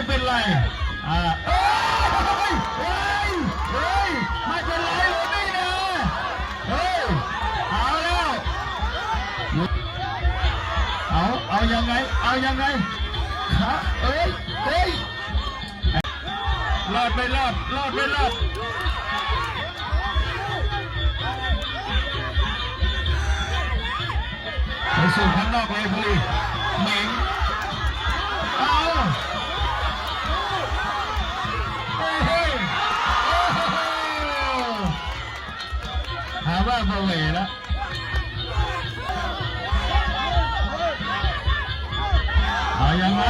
เป็นไรเฮ้ยไม่เป็นไรเลยนี่นะเฮ้ยเอาแล้วเอายังไงเฮ้ยรอดไม่รอดไปสู่ข้างนอกเลยบุรีเหม่งหาว่าเบาเหวแล้วเอายังไง